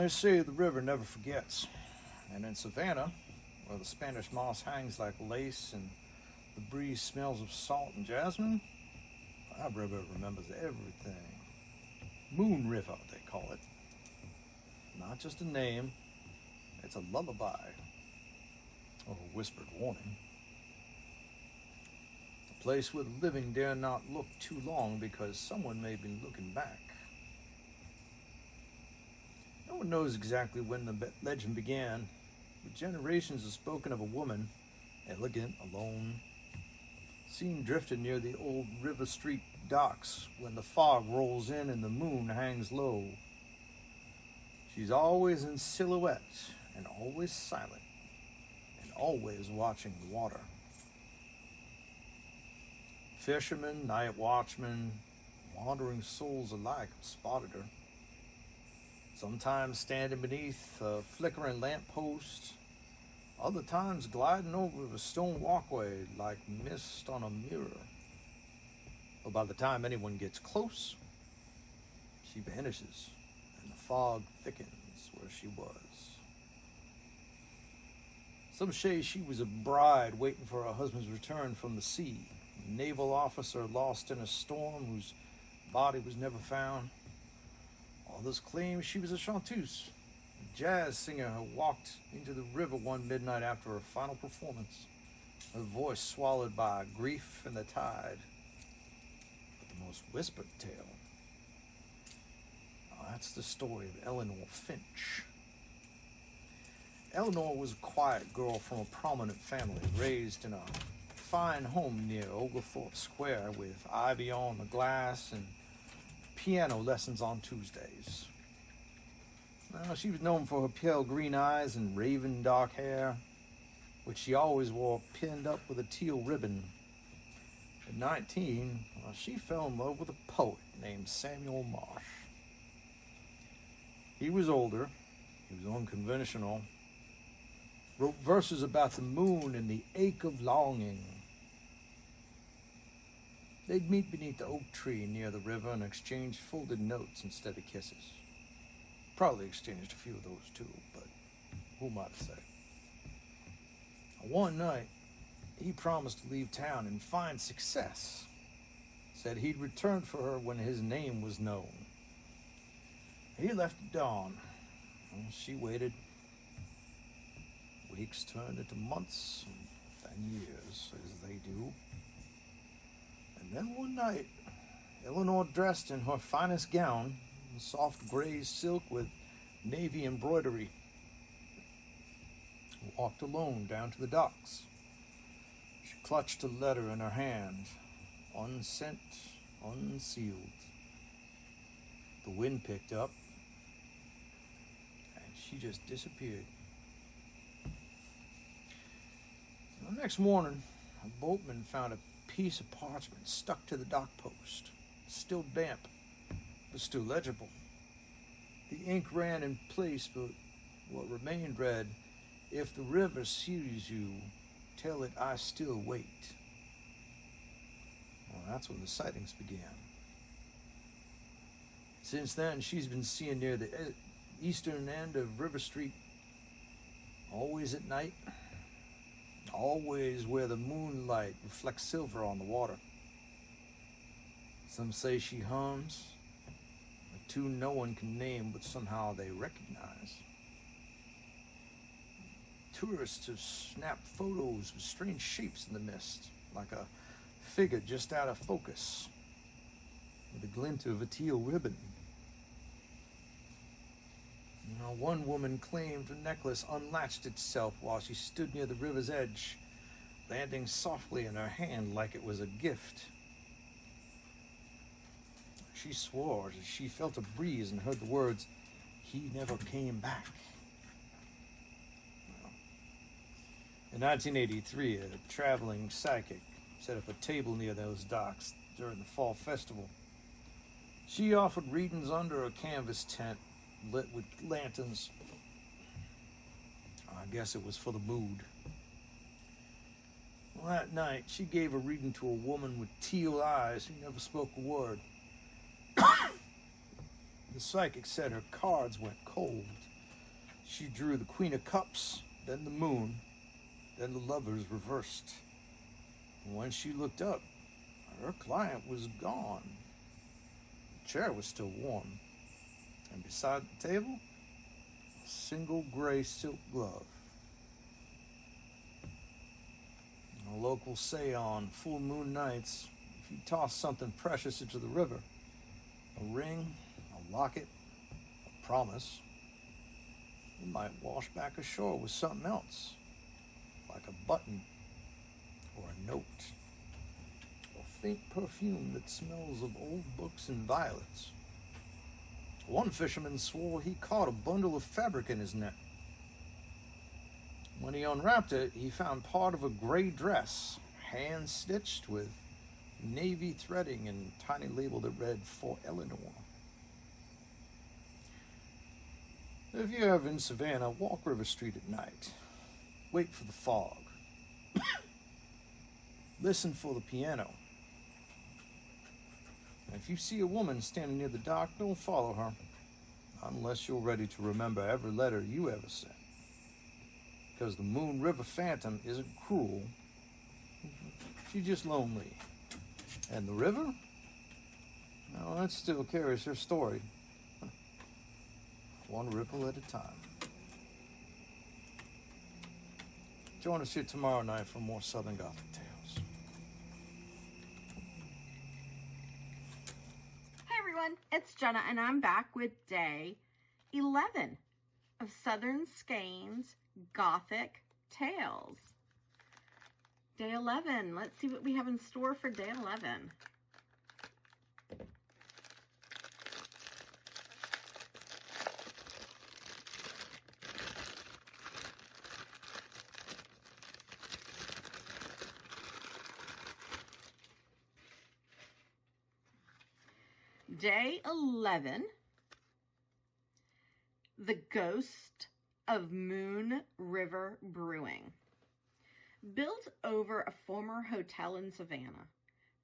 They say the river never forgets. And in Savannah, where the Spanish moss hangs like lace and the breeze smells of salt and jasmine, that river remembers everything. Moon River, they call it. Not just a name, it's a lullaby, or a whispered warning. A place where the living dare not look too long because someone may be looking back. No one knows exactly when the legend began, but generations have spoken of a woman, elegant, alone, seen drifting near the old River Street docks when the fog rolls in and the moon hangs low. She's always in silhouette and always silent and always watching the water. Fishermen, night watchmen, wandering souls alike have spotted her. Sometimes standing beneath a flickering lamppost, other times gliding over a stone walkway like mist on a mirror. But by the time anyone gets close, she vanishes and the fog thickens where she was. Some say she was a bride waiting for her husband's return from the sea, a naval officer lost in a storm whose body was never found. Others claim she was a chanteuse, a jazz singer who walked into the river one midnight after her final performance, her voice swallowed by grief and the tide. But the most whispered tale, that's the story of Eleanor Finch. Eleanor was a quiet girl from a prominent family, raised in a fine home near Oglethorpe Square with ivy on the glass and piano lessons on Tuesdays. Now, she was known for her pale green eyes and raven dark hair, which she always wore pinned up with a teal ribbon. At 19, she fell in love with a poet named Samuel Marsh. He was older, he was unconventional, wrote verses about the moon and the ache of longing. They'd meet beneath the oak tree near the river and exchange folded notes instead of kisses. Probably exchanged a few of those too, but who am I to say? One night, he promised to leave town and find success. Said he'd return for her when his name was known. He left at dawn. She waited. Weeks turned into months and then years, as they do. And then one night, Eleanor, dressed in her finest gown, soft gray silk with navy embroidery, walked alone down to the docks. She clutched a letter in her hand, unsent, unsealed. The wind picked up, and she just disappeared. The next morning, a boatman found a piece of parchment stuck to the dock post, still damp, but still legible. The ink ran in place, but what remained read, "If the river sees you, tell it I still wait." Well, that's when the sightings began. Since then, she's been seen near the eastern end of River Street, always at night, always where the moonlight reflects silver on the water. Some say she hums, a tune no one can name but somehow they recognize. Tourists have snapped photos with strange shapes in the mist, like a figure just out of focus, with a glint of a teal ribbon. One woman claimed the necklace unlatched itself while she stood near the river's edge, landing softly in her hand like it was a gift. She swore as she felt a breeze and heard the words, "He never came back." In 1983, a traveling psychic set up a table near those docks during the fall festival. She offered readings under a canvas tent lit with lanterns. I guess it was for the mood. Well, that night, she gave a reading to a woman with teal eyes who never spoke a word. The psychic said her cards went cold, She drew the Queen of Cups, then the moon, then the lovers reversed. And when she looked up, her client was gone. The chair was still warm, and beside the table, a single gray silk glove. The locals say on full moon nights, if you toss something precious into the river, a ring, a locket, a promise, it might wash back ashore with something else, like a button or a note, or faint perfume that smells of old books and violets. One fisherman swore he caught a bundle of fabric in his net. When he unwrapped it, he found part of a gray dress, hand-stitched with navy threading and a tiny label that read, "For Eleanor." If you're ever in Savannah, walk River Street at night. Wait for the fog. Listen for the piano. And if you see a woman standing near the dock, don't follow her, unless you're ready to remember every letter you ever sent. Because the Moon River Phantom isn't cruel, she's just lonely. And the river? No, that still carries her story. One ripple at a time. Join us here tomorrow night for more Southern Gothic tales. Hey everyone, it's Jenna and I'm back with day 11 of Southern Skeins Gothic Tales. Day 11, let's see what we have in store for day 11. Day 11, The Ghost of Moon River Brewing. Built over a former hotel in Savannah,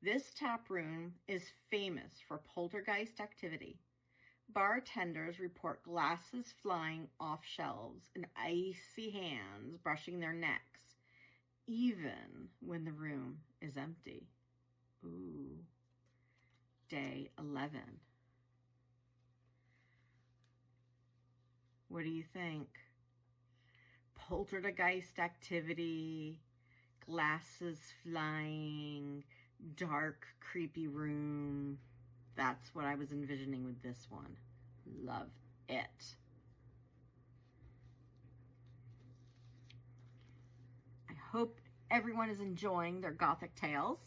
this tap room is famous for poltergeist activity. Bartenders report glasses flying off shelves and icy hands brushing their necks, even when the room is empty. Ooh. Day 11. What do you think? Poltergeist activity, glasses flying, dark, creepy room. That's what I was envisioning with this one. Love it. I hope everyone is enjoying their Gothic tales.